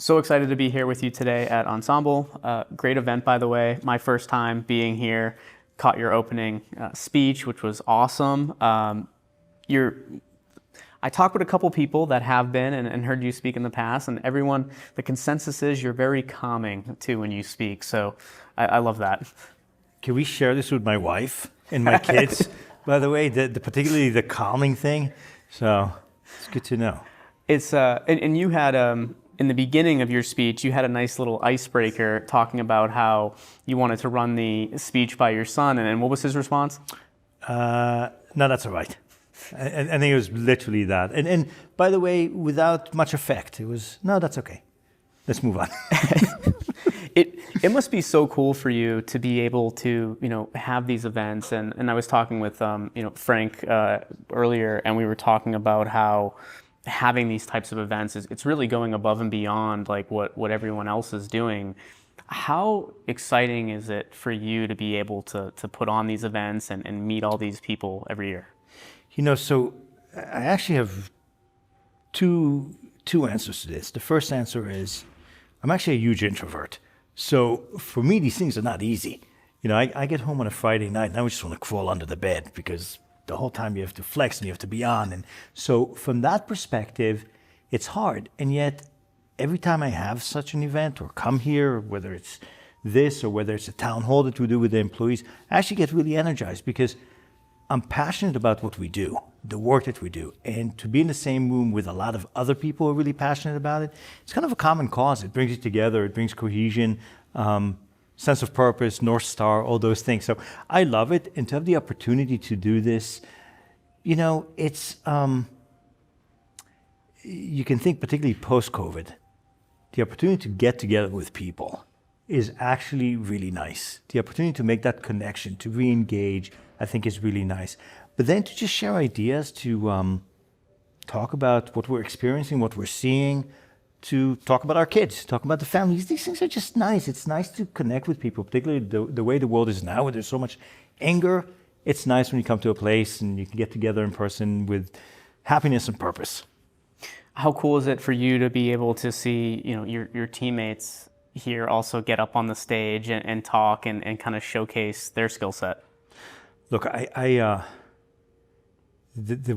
So excited to be here with you today at Onsemble. Great event, by the way. My first time being here. Caught your opening speech, which was awesome. I talked with a couple people that have been and heard you speak in the past, and everyone, the consensus is you're very calming too when you speak. So I love that. Can we share this with my wife and my kids? By the way, particularly the calming thing. So it's good to know. It's and you had in the beginning of your speech, you had a nice little icebreaker talking about how you wanted to run the speech by your son, and what was his response? No, that's all right. I think it was literally that. And by the way, without much effect, it was, no, that's okay. Let's move on. It must be so cool for you to be able to, have these events. And I was talking with, Frank earlier, and we were talking about how having these types of events it's really going above and beyond like what everyone else is doing. How exciting is it for you to be able to put on these events and meet all these people every year? So I actually have two answers to this. The first answer is I'm actually a huge introvert. So for me, these things are not easy. I get home on a Friday night and I just want to crawl under the bed because the whole time you have to flex and you have to be on. And so from that perspective, it's hard. And yet every time I have such an event or come here, whether it's this or whether it's a town hall that we do with the employees, I actually get really energized because I'm passionate about what we do, the work that we do. And to be in the same room with a lot of other people who are really passionate about it, it's kind of a common cause. It brings you together, it brings cohesion, sense of purpose, North Star, all those things. So I love it. And to have the opportunity to do this, it's, you can think particularly post-COVID, the opportunity to get together with people is actually really nice. The opportunity to make that connection, to re-engage, I think is really nice. But then to just share ideas, to talk about what we're experiencing, what we're seeing, to talk about our kids, talk about the families. These things are just nice. It's nice to connect with people, particularly the way the world is now, where there's so much anger. It's nice when you come to a place and you can get together in person with happiness and purpose. How cool is it for you to be able to see, your teammates here also get up on the stage and talk and kind of showcase their skill set? Look, the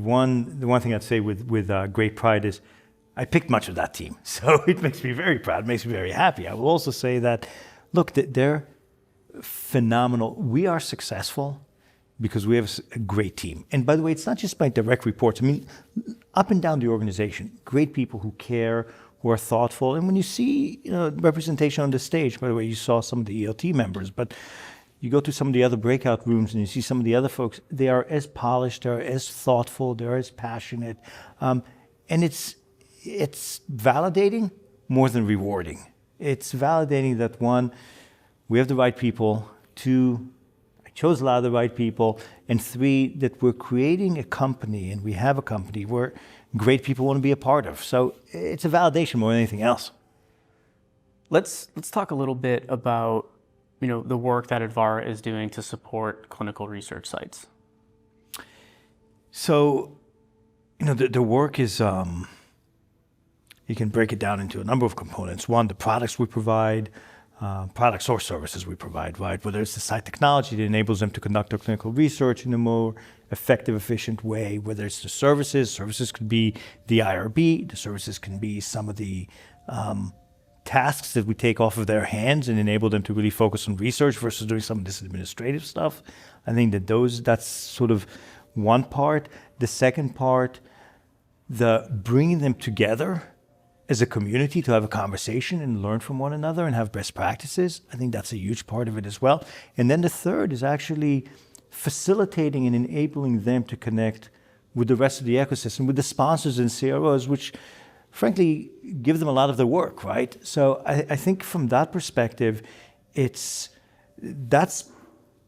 one thing I'd say with great pride is I picked much of that team, so it makes me very proud, makes me very happy. I will also say that, look, they're phenomenal. We are successful because we have a great team. And by the way, it's not just my direct reports. I mean, up and down the organization, great people who care, who are thoughtful. And when you see representation on the stage, by the way, you saw some of the ELT members, but you go to some of the other breakout rooms and you see some of the other folks, they are as polished, they're as thoughtful, they're as passionate. And it's validating more than rewarding. It's validating that one, we have the right people, two, I chose a lot of the right people, and three, that we're creating a company and we have a company where great people want to be a part of. So it's a validation more than anything else. Let's talk a little bit about the work that Advarra is doing to support clinical research sites. So, the work is, you can break it down into a number of components. One, the products we provide, products or services we provide, right? Whether it's the site technology that enables them to conduct their clinical research in a more effective, efficient way, whether it's the services could be the IRB, the services can be some of the tasks that we take off of their hands and enable them to really focus on research versus doing some of this administrative stuff. I think that's sort of one part. The second part, the bringing them together as a community to have a conversation and learn from one another and have best practices. I think that's a huge part of it as well. And then the third is actually facilitating and enabling them to connect with the rest of the ecosystem, with the sponsors and CROs, which frankly give them a lot of the work, right? So I think from that perspective, that's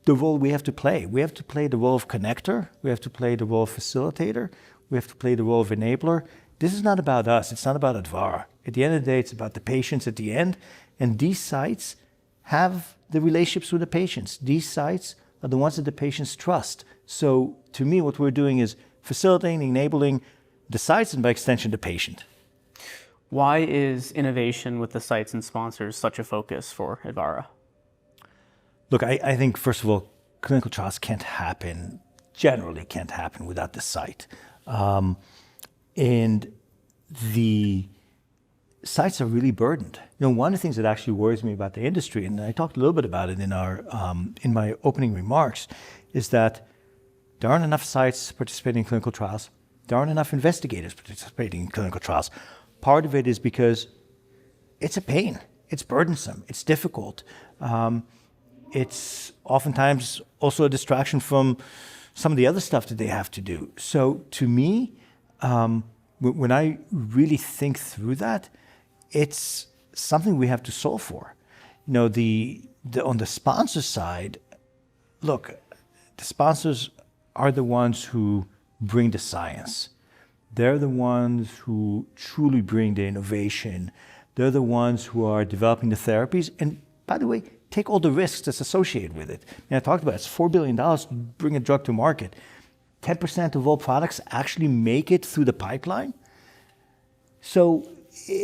the role we have to play. We have to play the role of connector. We have to play the role of facilitator. We have to play the role of enabler. This is not about us. It's not about Advarra. At the end of the day, it's about the patients at the end. And these sites have the relationships with the patients. These sites are the ones that the patients trust. So to me, what we're doing is facilitating, enabling the sites and by extension, the patient. Why is innovation with the sites and sponsors such a focus for Advarra? Look, I think, first of all, clinical trials generally can't happen without the site. And the sites are really burdened. One of the things that actually worries me about the industry, and I talked a little bit about it in my opening remarks, is that there aren't enough sites participating in clinical trials. There aren't enough investigators participating in clinical trials. Part of it is because it's a pain. It's burdensome. It's difficult. It's oftentimes also a distraction from some of the other stuff that they have to do. So to me, when I really think through that, it's something we have to solve for. On the sponsor side, look, the sponsors are the ones who bring the science. They're the ones who truly bring the innovation. They're the ones who are developing the therapies. And by the way, take all the risks that's associated with it. I talked about it. It's $4 billion to bring a drug to market. 10% of all products actually make it through the pipeline. So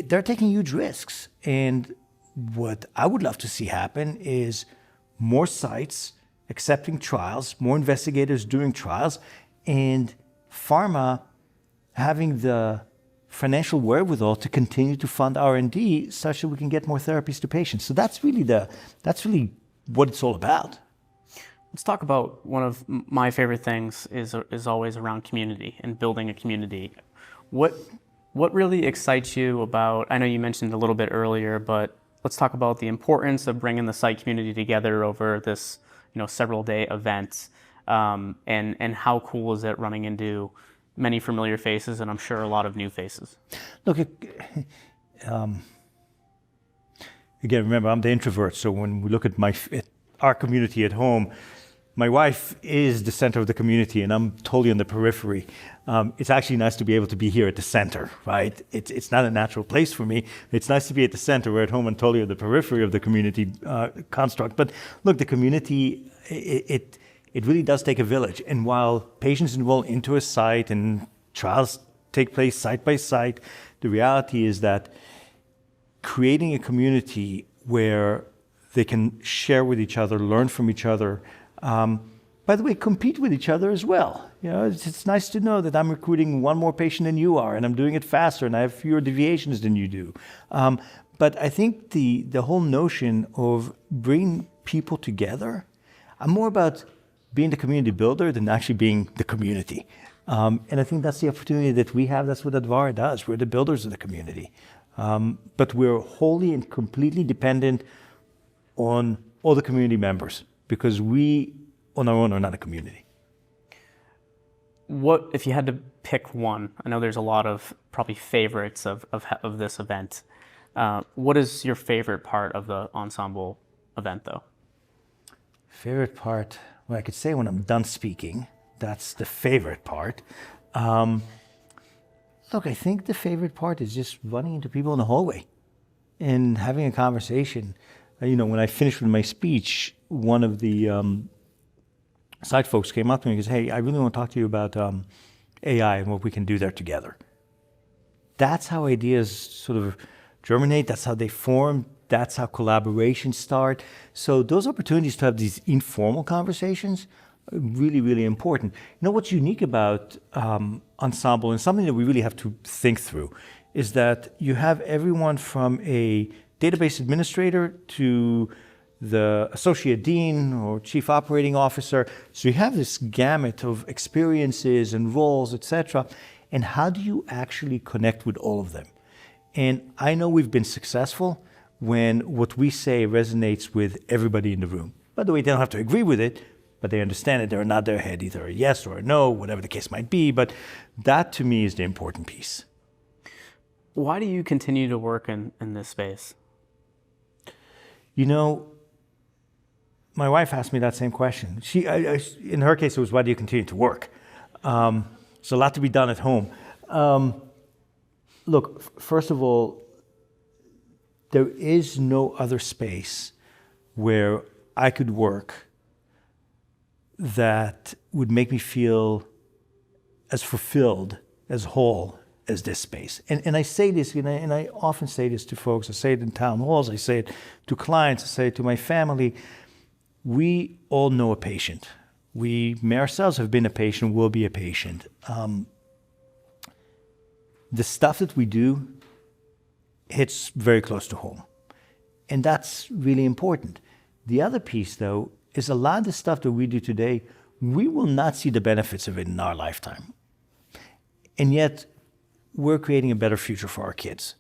they're taking huge risks. And what I would love to see happen is more sites accepting trials, more investigators doing trials, and pharma having the financial wherewithal to continue to fund R&D such that we can get more therapies to patients. So that's really what it's all about. Let's talk about one of my favorite things is always around community and building a community. What really excites you about, I know you mentioned a little bit earlier, but let's talk about the importance of bringing the site community together over this several day event, and how cool is it running into many familiar faces and I'm sure a lot of new faces. Look, again, remember, I'm the introvert, so when we look at our community at home, my wife is the center of the community and I'm totally on the periphery. It's actually nice to be able to be here at the center, right? It's not a natural place for me. It's nice to be at the center. We're at home and totally at the periphery of the community construct. But look, the community, it really does take a village. And while patients enroll into a site and trials take place site by site, the reality is that creating a community where they can share with each other, learn from each other, by the way, compete with each other as well. It's nice to know that I'm recruiting one more patient than you are, and I'm doing it faster, and I have fewer deviations than you do. But I think the whole notion of bringing people together, I'm more about being the community builder than actually being the community. And I think that's the opportunity that we have. That's what Advarra does. We're the builders of the community. But we're wholly and completely dependent on all the community members because we, on our own, are not a community. What, if you had to pick one, I know there's a lot of probably favorites of this event. What is your favorite part of the Onsemble event, though? Favorite part? Well, I could say when I'm done speaking, that's the favorite part. Look, I think the favorite part is just running into people in the hallway and having a conversation. When I finished with my speech, one of the site folks came up to me and goes, "Hey, I really want to talk to you about AI and what we can do there together." That's how ideas sort of germinate. That's how they form. That's how collaborations start. So those opportunities to have these informal conversations are really, really important. What's unique about Onsemble, and something that we really have to think through, is that you have everyone from a database administrator to the associate dean or chief operating officer. So you have this gamut of experiences and roles, etc. And how do you actually connect with all of them? And I know we've been successful when what we say resonates with everybody in the room. By the way, they don't have to agree with it, but they understand it. They're not their head, either a yes or a no, whatever the case might be. But that, to me, is the important piece. Why do you continue to work in this space? My wife asked me that same question. In her case, it was, why do you continue to work? There's a lot to be done at home. Look, first of all, there is no other space where I could work that would make me feel as fulfilled, as whole, as this space. And I say this, and I often say this to folks. I say it in town halls. I say it to clients. I say it to my family. We all know a patient. We may ourselves have been a patient, will be a patient. The stuff that we do hits very close to home. And that's really important. The other piece, though, is a lot of the stuff that we do today, we will not see the benefits of it in our lifetime. And yet, we're creating a better future for our kids.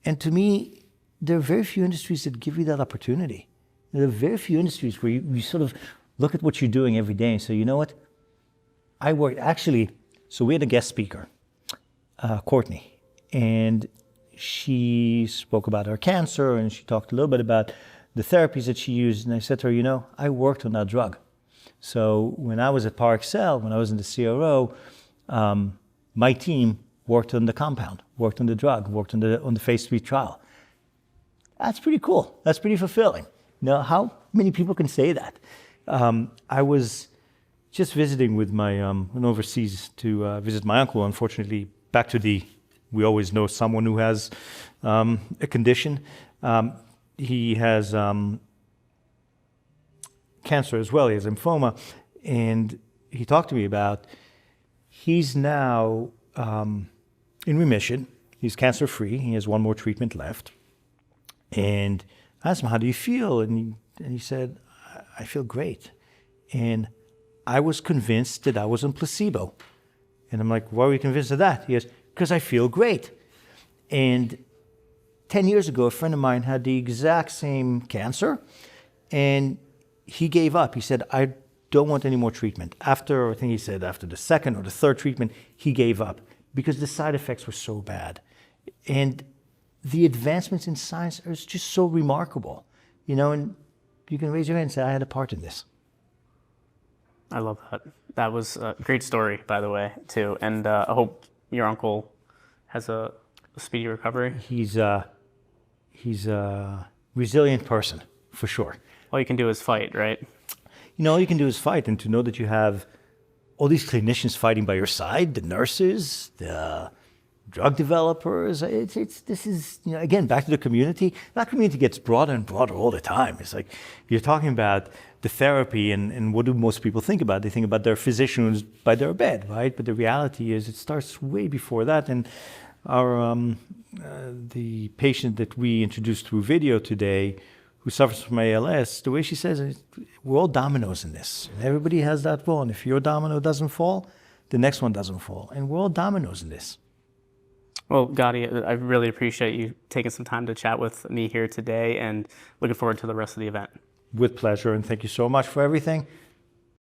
And to me, there are very few industries that give you that opportunity. There are very few industries where you sort of look at what you're doing every day and say, you know what? So we had a guest speaker, Courtney, and she spoke about her cancer, and she talked a little bit about the therapies that she used. And I said to her, I worked on that drug. So when I was at ParXL, when I was in the CRO, my team worked on the compound, worked on the drug, worked on the phase 3 trial. That's pretty cool. That's pretty fulfilling. How many people can say that? I was just visiting with went overseas to visit my uncle. Unfortunately, we always know someone who has a condition. He has cancer as well. He has lymphoma. And he talked to me about, he's now in remission. He's cancer-free. He has one more treatment left. And I asked him, how do you feel? And he said, I feel great. And I was convinced that I was on placebo. And I'm like, why were you convinced of that? He goes, because I feel great. And 10 years ago, a friend of mine had the exact same cancer, and he gave up. He said, I don't want any more treatment. I think he said after the second or the third treatment, he gave up because the side effects were so bad. And the advancements in science are just so remarkable, and you can raise your hand and say, I had a part in this. I love that. That was a great story, by the way, too. And I hope your uncle has a speedy recovery. He's a resilient person, for sure. All you can do is fight, right? All you can do is fight, and to know that you have all these clinicians fighting by your side, the nurses, the drug developers. This is, again, back to the community. That community gets broader and broader all the time. It's like you're talking about the therapy, and what do most people think about? They think about their physician who's by their bed, right? But the reality is it starts way before that. And our the patient that we introduced through video today, who suffers from ALS, the way she says it, we're all dominoes in this. And everybody has that role. And if your domino doesn't fall, the next one doesn't fall. And we're all dominoes in this. Well, Gadi, I really appreciate you taking some time to chat with me here today, and looking forward to the rest of the event. With pleasure, and thank you so much for everything.